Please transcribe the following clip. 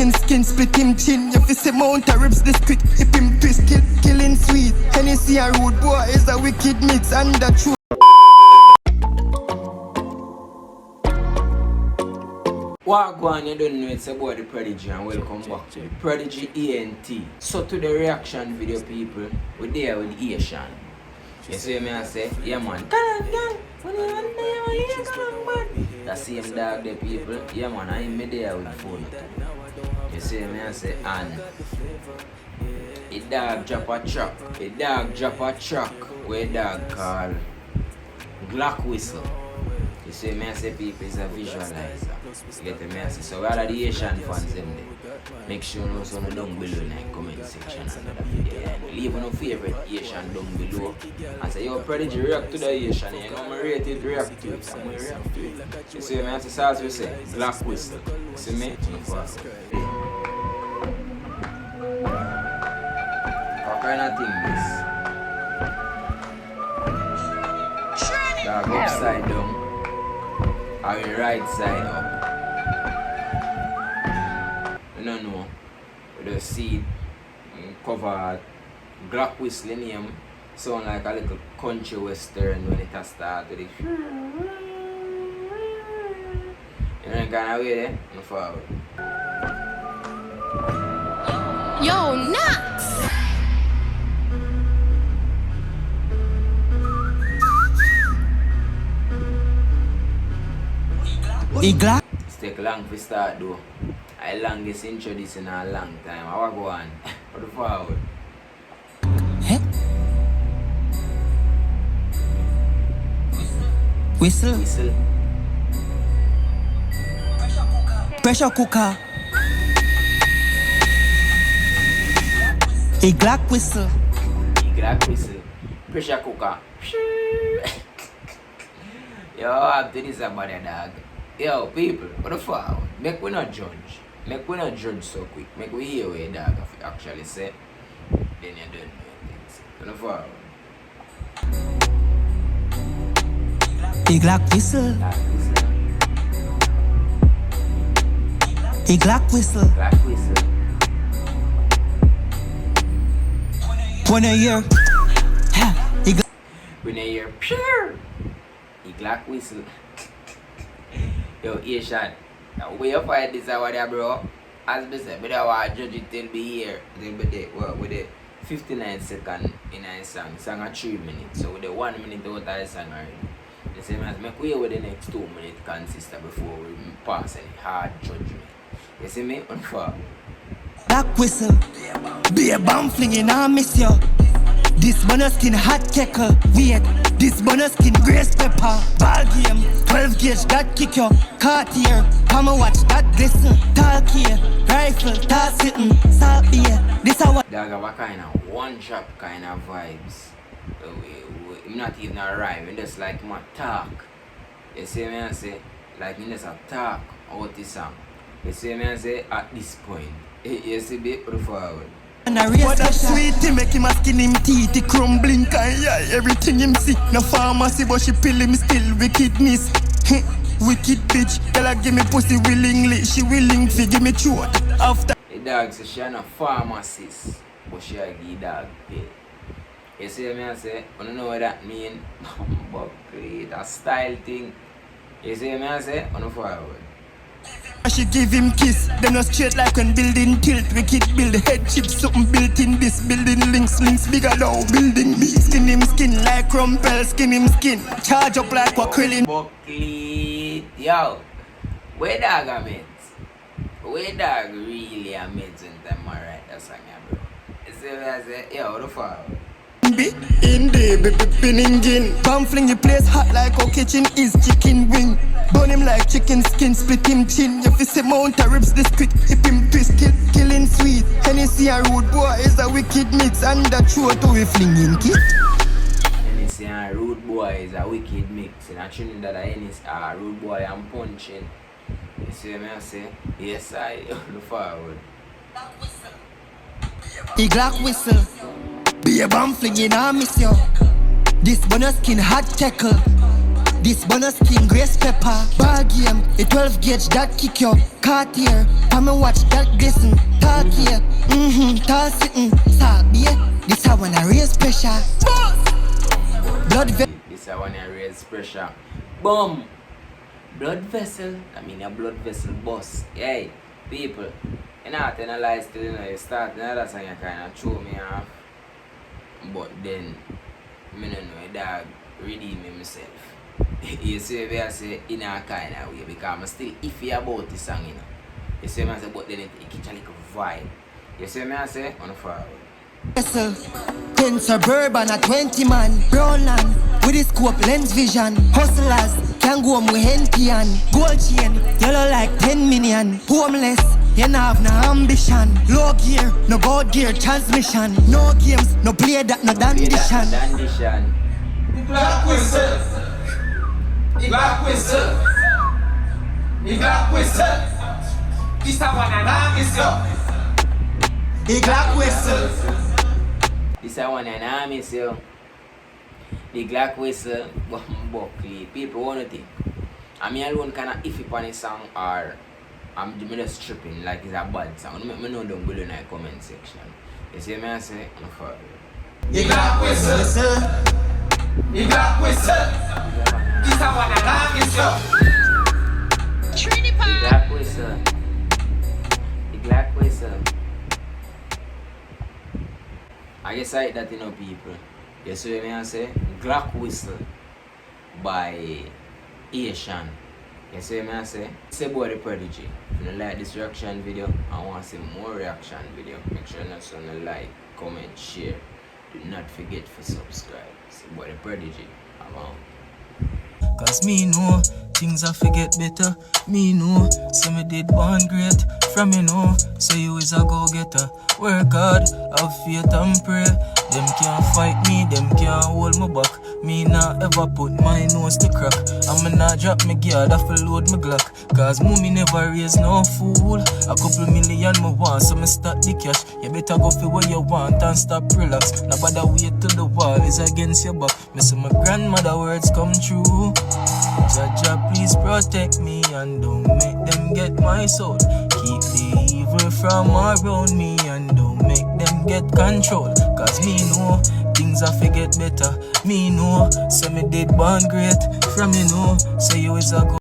chicken skin, split him chin. If you say mount a ribs this quick, hip him twist, killing sweet. Hennessy and rude boy is a wicked mix and the truth. Wagwan, you don't know it's about the Prodigy and welcome back to the Prodigy ENT. So to the reaction video people, we're there with Ayetian. You see me I say, yeah man, that same dog there people, yeah man, I'm there with the phone. You see me I say, and a dog drop a truck, where dog called Glock whistle. You see me I say people is a visualizer. You get me I say, so all of the Asian fans in there, make sure you know so down below in the comment section under the video. And leave your favorite Asian down below. And say, yo Prodigy react to the Asian, you know I rate it, react to it, I'm going to react to it. You see me I say, so as we say, Glock whistle. You see me? What kind of thing this? Dog upside down. Or the right side up. I don't know. With the seed covered Glock whistle name sound like a little country western when it has started with it. You know kind of way there? No forward. Yo, nuts! Glock? It's take long to start though. I longest intro this in a long time. I will go on. For the forward. Huh? Whistle? Whistle. Pressure cooker. A Glock whistle. Glock whistle. Pressure cooker. Yo, after this about a dog. Yo, people, what the fuck? Make we not judge. Make we not judge so quick. Make we hear what a dog actually say. Then you don't know things. What the fuck? A Glock whistle. A Glock whistle. Glock whistle. When I hear, When you hear pure, a Glock whistle. Yo, Ayetian, where you find this over there, bro? As I said, I don't want to judge it till be here. Till be there. Well, with the 59 seconds in a song, song at 3 minutes. So with the 1 minute out of the song already. The same as make way with the next 2 minutes consistent before we pass any hard judgment. You see me? Unfair. Glock whistle. Be a bomb flinging, I miss you. This bonus skin hot kecker. Wait, this bonus skin grace pepper. Ball game, 12 gauge, that kick you. Cartier, come and watch that glisten. Talk here, rifle, toss sitting. Salt beer, this a what? Dog have a kind of one drop kind of vibes. I'm not even a rhyme, it's just like my talk. You see me I say, like me just a talk about this song. You see me I say, at this point. You see me, put forward. And I raise that sweet, he make him a skin him teeth, he crumbling, can yeah, everything him see. No pharmacy, but she pill him still wickedness. Wicked bitch, tell her give me pussy willingly, she willing to give me throat. After the dog says she ain't a pharmacist, but she a give dog pill. You see me I say, I don't know what that mean, but it's a style thing. You see me I say, I don't forward. She give him kiss, then no straight like when building tilt. Wicked build head chips, something built in this building. Links bigger now, building me. Skin him skin like Rumpel, skin him skin. Charge up like what quilling. Buckley, yo, where dog a mates? Where dog really a mates in them alright, that's song bro. You see what I say, yo, what the fuck? In the pinning gin. Palm fling the place hot like our kitchen is chicken wing. Burn him like chicken skin, split him chin. If you say mount a ribs this quick, hip him twist, killing sweet. Hennessy and rude boy is a wicked mix and the truth to we flinging kid. Hennessy and rude boy is a wicked mix. In a Trinidadian rude boy and punching. You see me I say, yes I look forward. A Glock whistle. Be a bomb flinging, I miss you. This bonus skin hot tackle. This bonus skin grace pepper. Ball game, the 12 gauge that kick you. Cartier, come and watch that glisten. Talk here, tall sitting. Sabi, this I wanna raise pressure. Blood vessel. This I wanna raise pressure. Boom! Blood vessel. I mean a blood vessel bust. Hey, people. You know, tell a lie still, you know, you start another song you kinda throw me off. But then, I don't know, a dog redeem himself. You see me I say in a kind of way because I'm still iffy about this song, you know. You see me I say, but then it catch a little vibe. You see me I say, on the forward. Vessel, 10 suburban at 20 man. Brown land with the scope lens vision. Hustlers can go with Henpian. Gold chain, yellow like 10 million. Homeless, you don't have no ambition. Low gear, no board gear transmission. No games, no play that, no dandition. The Glock whistle. The Glock whistle. The Glock whistle. This I wanna knock is yo. The Glock whistle. This I want an army, so the Glock whistle, Buckley. People want to think. I mean, alone kind of iffy on a song or I'm just tripping like it's a bad song. I know down below in the comment section. You see me I say, I'm for the Glock whistle. The Glock whistle. This I want a knock is yo. Trini the Glock whistle. The Glock whistle. I guess I that, you know, people. You see what I say? Glock whistle by Ayetian. You see what I say? It's about the prodigy. If you like this reaction video, I want to see more reaction video. Make sure you like, comment, share. Do not forget to subscribe. It's about the prodigy. I'm out. Cause me know things I forget better. Me know, so me did born great. From me know, so you is a go-getter. Work hard, have faith and pray. Them can't fight me, them can't hold me back. Me not ever put my nose to crack. I'ma not drop me gear, I fi load my Glock. Cause mommy never raise no fool. A couple million me want, so me start the cash. You better go for what you want and stop relax. Nobody wait till the wall is against your back. Me see my grandmother words come true. Jaja, please protect me and don't make them get my soul. Keep the evil from around me and don't make them get control. Cause me know things I forget better. Me know, so me did born great. From me know, so you is a go.